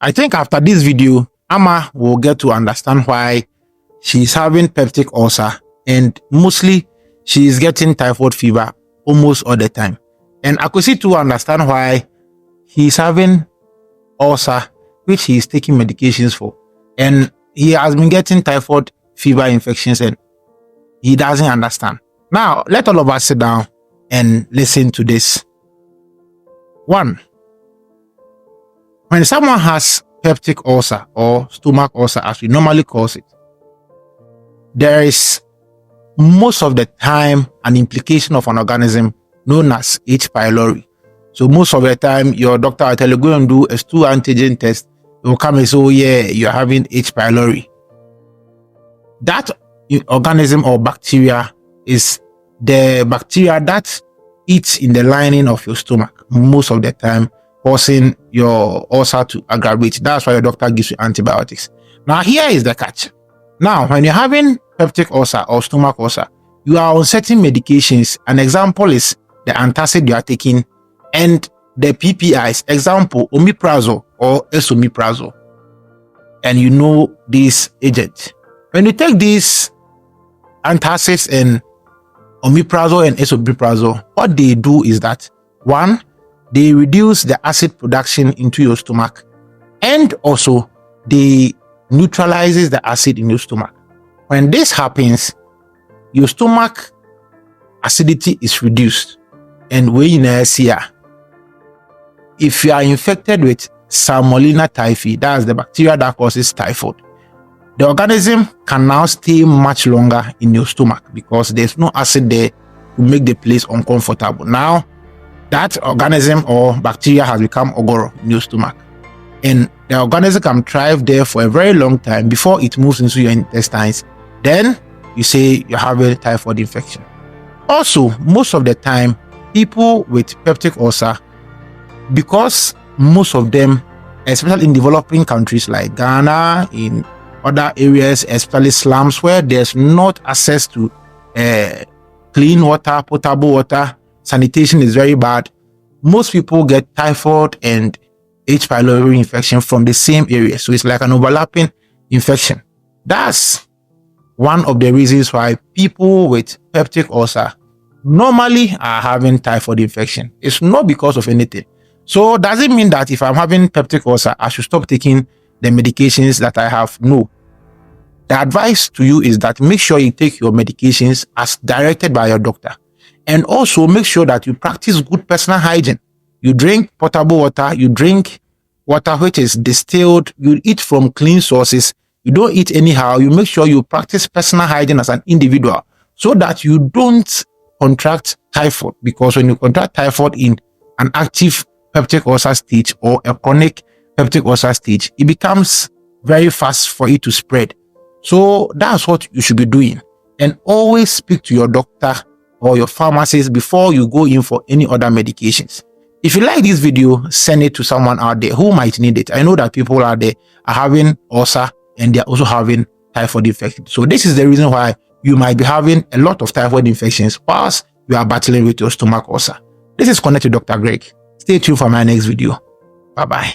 I think after this video, Amma will get to understand why she's having peptic ulcer, and mostly she is getting typhoid fever almost all the time. And Akosi to understand why he's having ulcer, which he is taking medications for, and he has been getting typhoid fever infections and he doesn't understand. Now, let all of us sit down and listen to this. 1. When someone has peptic ulcer or stomach ulcer, as we normally call it, there is most of the time an implication of an organism known as H. pylori. So most of the time, your doctor will tell you, go and do a stool antigen test. It will come and say, oh yeah, you're having H. pylori. That organism or bacteria is the bacteria that eats in the lining of your stomach most of the time, causing your ulcer to aggravate. That's why your doctor gives you antibiotics. Now here is the catch. Now, when you're having peptic ulcer or stomach ulcer, you are on certain medications. An example is the antacid you are taking and the PPIs. Example, omeprazole or esomeprazole. And you know this agent. When you take these antacids and omeprazole and esomeprazole, what they do is that, 1, they reduce the acid production into your stomach, and also they neutralizes the acid in your stomach. When this happens, your stomach acidity is reduced, and when you see, if you are infected with Salmonella typhi, that's the bacteria that causes typhoid, the organism can now stay much longer in your stomach because there's no acid there to make the place uncomfortable. Now, that organism or bacteria has become ogoro in your stomach, and the organism can thrive there for a very long time before it moves into your intestines. Then you say you're having typhoid infection. Also, most of the time, people with peptic ulcer, because most of them, especially in developing countries like Ghana, in other areas, especially slums where there's not access to clean water, potable water, sanitation is very bad, most people get typhoid and H. pylori infection from the same area. So it's like an overlapping infection. That's one of the reasons why people with peptic ulcer normally are having typhoid infection. It's not because of anything. So does it mean that if I'm having peptic ulcer, I should stop taking the medications that I have? No. The advice to you is that make sure you take your medications as directed by your doctor. And also make sure that you practice good personal hygiene. You drink potable water, you drink water which is distilled, you eat from clean sources, you don't eat anyhow. You make sure you practice personal hygiene as an individual so that you don't contract typhoid. Because when you contract typhoid in an active peptic ulcer stage or a chronic peptic ulcer stage, it becomes very fast for it to spread. So that's what you should be doing. And always speak to your doctor or your pharmacist before you go in for any other medications. If you like this video, send it to someone out there who might need it. I know that people out there are having ulcer and they're also having typhoid infection. So this is the reason why you might be having a lot of typhoid infections whilst you are battling with your stomach ulcer. This is Connect to Dr. Greg. Stay tuned for my next video. Bye-bye.